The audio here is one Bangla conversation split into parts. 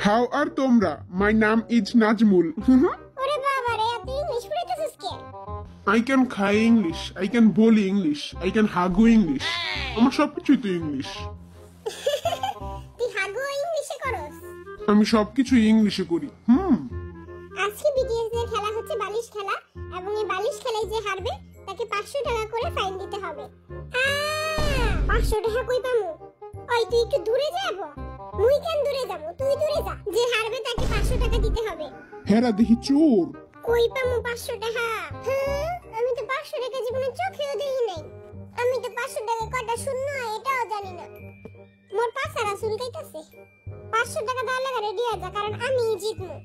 How are তোমরা? My name is Najmul. ওরে বাবা রে, তুই ইংলিশ পড়াইতেছিস কে? I can খাই ইংলিশ, I can বলি ইংলিশ, I can হাগু ইংলিশ। আমার সবকিছুই তো ইংলিশ। তুই হাগু ইংলিশে করস? আমি সবকিছু ইংলিশে করি। আজকে বিটিএস এর খেলা হচ্ছে বালিশ খেলা, এবং এই বালিশ খেলায় যে হারবে তাকে 500 টাকা করে ফাইন দিতে হবে। 500 টাকা কই পামু? ওই তুই একটু দূরে যাবো। মুই কেন দূরে যাবো? তুই দূরে যা। যে হারবে তাকে 500 টাকা দিতে হবে। হেরা দেখি চোর। কই পামু 500 টাকা? আমি তো 500 টাকা জীবনে চোখেও দেখি নাই। আমি তো 500 টাকা কয়টা শূন্য এটাও জানি না। মোর পাছারা চুলকাইতাছে। 500 টাকা দেওয়ার লাগা রেডি হয়ে যা, কারণ আমি জিতমু।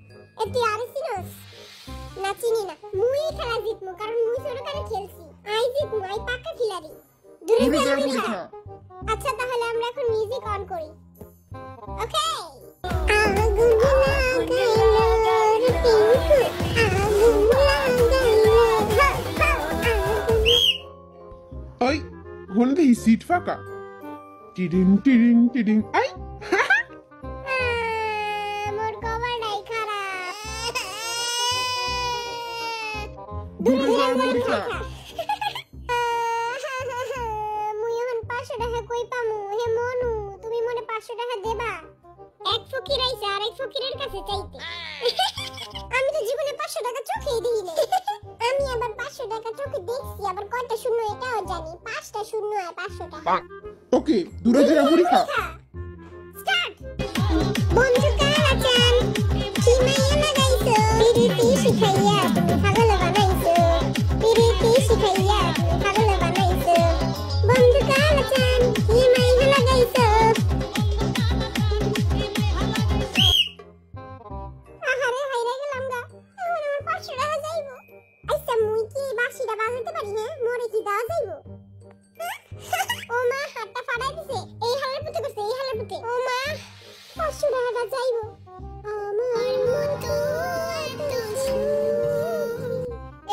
তুই আরে চিনস? না চিনি না। মুই খেলা জিতমু, কারণ মুই ছোটকালে খেলছি। আই জিতমু, আই পাক্কা খিলাড়ি। দূরে যা। আচ্ছা তাহলে আমরা এখন মিউজিক অন করি। ওকে। ওই হন দেখি সিট ফাঁকা। টিডিং টিডিং টিডিং। আই মোর কভারটাই খারাপ। দূরে যা মুরিখা। মুই এখন 500 টাকা কই পামু? হে মনু, তুমি মনে 500 টাকা দেবা? এক ফকির আইছে আর এক ফকিরের কাছে চাইতে। আমি তো জীবনে 500 টাকা চোখেই দেখি নাই। আমি আবার 500 টাকা চোখে দেখছি, আবার কয়টা শূন্য এটাও জানি। 5টা শূন্য আর 500 টাকা। ওকে, দূরে যা মুরিখা। স্টার্ট। বন্ধু কালাচান কি মাইয়া লাগাইছো? পিরিতি শিখাইয়া তুমি পাগল বানাইছো। পিরিতি শিখাইয়া তুমি পাগল বানাইছো। বন্ধু কালাচান কি মাইয়া লাগাইছো? আহারে হাইরা গেলাম গা। এখন আমার 500 টাকা যাইবো। আচ্ছা মুই কি বাঁশিটা বাজাতে পারি না? মোরে কি দাও যাইবো? ও মা, হাতটা ফাড়াই দিছে। এই হালের পুতে করছে, এই হালের পুতে। ও মা, 500 টাকাটা যাইবো। আমার মন তো এত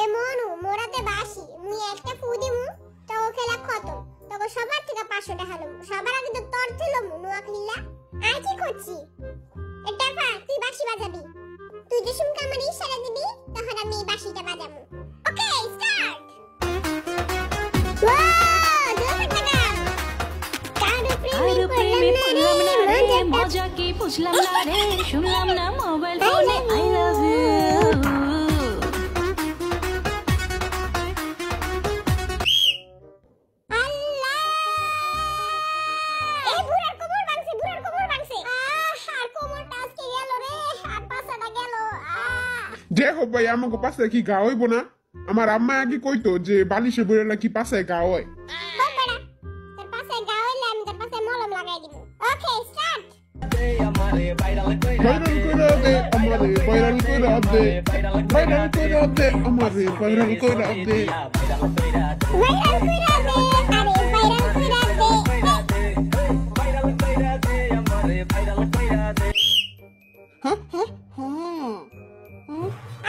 এ মনু, মোরাতে বাসি। মুই একটা ফু দিমু, তো খেলা খতম। তখন সবার থেকে 500 টাকা লমু। সবার আগে তো তোর ছিলমু, নোয়া খিল্লা। আর কি করছি? এটা পা, তুই বাঁশি বাজাবি। তুই যে শুনকা আমার ইশারা দিবি, তখন আমি বাঁশিটা বাজাবো। ওকে, স্টার্ট। মজা কি বুঝলাম না রে, শুনলাম না মোবাইল ফোনে আই লাভ ইউ। আল্লাহ, এই বুড়ার কোমর ভাঙছে, বুড়ার কোমর ভাঙছে। আর কোমরটা আজকে গেল রে, আর পাছাটা গেল। দেখো ভাই, আমাকে পাশে কি গা হইব না? আমার আম্মা আগে কইতো যে বালিশে বইরা কি পাশে গা হয়। তোর পাছায় গা হইলে আমি তোর পাছায় মলম লাগাই দিব। ওকে, স্টার্ট। ভাইরাল কইরা দে আমারে, ভাইরাল কইরা দে, ভাইরাল কইরা দে আমারে, ভাইরাল কইরা দে। ভাইরাল কইরা দে, আরে ভাইরাল কইরা দে।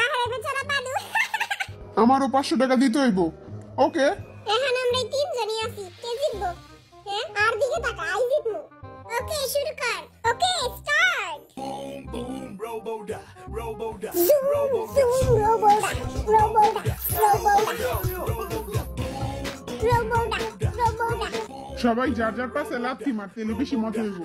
আরে বেচারা পাদু। আমারও 500 টাকা দিতে হইব। ওকে, এখন আমরা তিনজনই আছি। কে জিতবো? হ্যাঁ, আর দিকে তাকা, আই জিতবো। ওকে, শুরু কর। Okay, start. Boom, boom, robo-da, robo-da, zoom robo-da, zoom রোবোটা রোবোটা রোবোটা রোবোটা রোবোটা। সবাই যার যার পাশে লাথি মারতে এলে বেশি মজা হইব।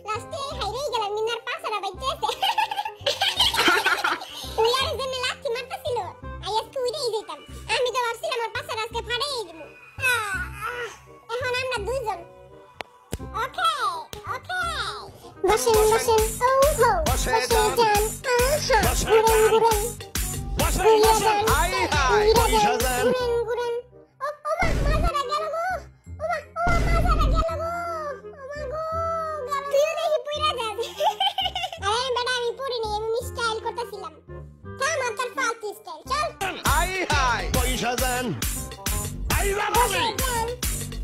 লাস্টে হাইরেই গেলাম, মিনার পাছারা বাইতেছে। ওই আর জন্য লাথি মারতেছিল, আজকে উড়েই যেতাম। আমি তো ভাবছিলাম আমার পাছারা আজকে ফাড়াই দিব। এখন আমরা দুইজন। ওকে ওকে, বসেন বসেন। ওহো, বসে যান। আহা, ঘুরেন ঘুরেন। ঘুরিয়ে যান, ঘুরিয়ে যান, ঘুরেন ঘুরেন। ও মা, মাথাটা গেল গো। ও মা, মাথাটা গেল গো। ও মা গো, গেল। তুইও দেখি পুইরা যাস।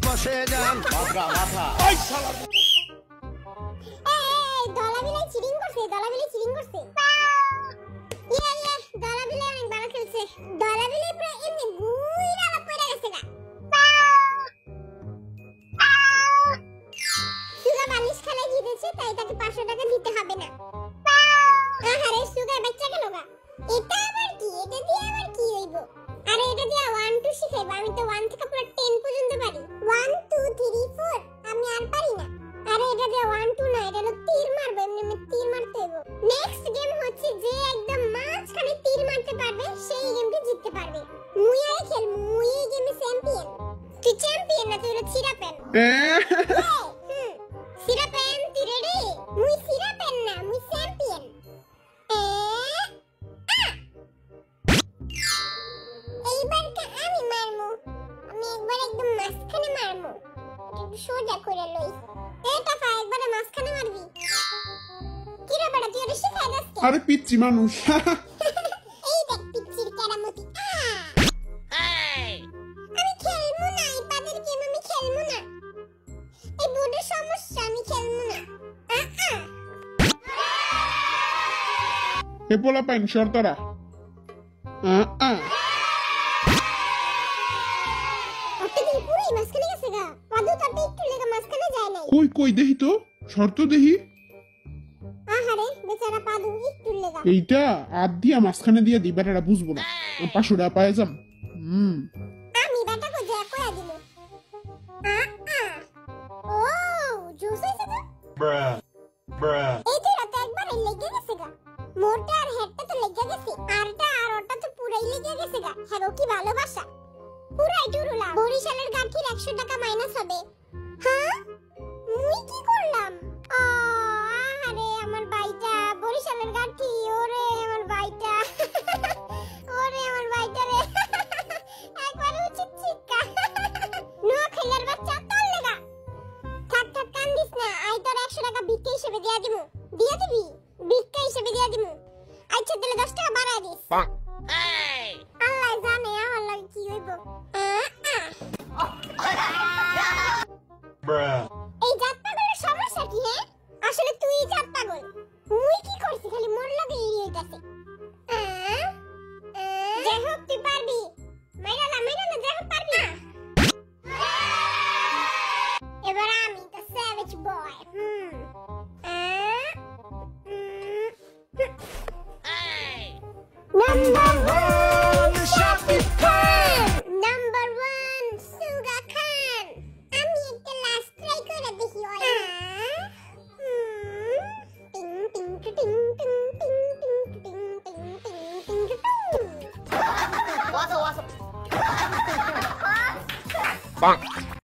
বসে যান মাথা মাথা এই দলাবিলাই চিটিং করছে ইয়ে দলাবিলাই অনেক ভালো খেলছে দলাবিলাই পুরো এমনি গুইরা আবার পড়ে গেছে গা সুগা বালিশ খেলে জিতেছে তাই তাকে 500 টাকা দিতে হবে না আহারে সুগা বাচ্চা কেন গা এটা আবার কি এটা দিয়ে আবার কি হইব আরে এটা দিয়ে 1 2 শিখাইব আমি তো 1 থেকে পুরো 10 পর্যন্ত পারি 1 2 3 4 আমি আর পারি না আরে এটা দিয়ে 1 2 না এটা হলো তীর মারবে এমনি তীর মারতে হইব নেক্সট গেম হচ্ছে যে একদম মাঝখানে তীর মারতে পারবে সেই গেমটি জিততে পারবে মুই আই খেলবো মুই এই গেমে চ্যাম্পিয়ন তুই চ্যাম্পিয়ন না তুই হলো চিরাপেন চিরাপেন তুই রেডি মুই চিরাপেন না মুই চ্যাম্পিয়ন এইবারটা আমি মারমু আমি একবার একদম মাঝখানে মারমু একটু সোজা করে লই এটা পা একবারে মাঝখানে মারবি কি রে বড় তুই ওরে শিখাই দাস কে আরে পিচ্চি মানুষ এই দেখ পিচ্চির কেরামতি আমি খেলবো না এই পাদের গেম আমি খেলবো না এই বোর্ডের সমস্যা আমি খেলবো না এ পোলা পাইন শর্তারা পুরোই মাঝখানে গেছে গা পাদু তাতে একটু লেগে মাঝখানে যায় নাই কই কই দেখি তো শর্ত দেখি আহারে বেচারা পাদু একটু লেগা এইটা আর দিয়া মাঝখানে দিয়া দিই বেটারা বুঝবো না 500 টাকা পাই যাম আমি বেটা কো যা কইয়া দিমু ও জুস হইছে তো এই তো রাতে একবার লেগে গেছে গা মোরটা আর হেডটা তো লেগে গেছে আরটা আর ওটা তো পুরাই লেগে গেছে গা হ্যাঁ কি ভালোবাসা পুরাই টুরুলা বরিশালের গাঠির 100 টাকা মাইনাস হবে হ্যাঁ মুই কি করলাম আরে আমার ভাইটা বরিশালের গাঠি ওরে আমার ভাইটা ওরে আমার ভাইটা রে একবার উচিত চিক্কা নো খেলার বাচ্চা তোর লাগা থাক থাক কান্দিস না আই তোর 100 টাকা ভিক্ষা হিসেবে দিয়া দিমু দিয়া দিবি ভিক্ষা হিসেবে দিয়া দিমু আচ্ছা তাহলে 10 টাকা বাড়ায় দিস আল্লাহ জানে আমার লাগে কি হইব এই জাত পাগলের সমস্যা কি হ্যাঁ আসলে তুই জাত পাগল মুই কি করছি খালি মোর লাগে এই হইতাছে যাই হোক তুই পারবি মাইরা না যাই হোক পারবি এবার আমি তো স্যাভেজ বয় Number 1 Suga Khan আমি একটা লাস্ট ট্রাই করে দেখি ওরা টিং টিং টিং টিং টিং টিং টিং টিং টিং টিং Bonk.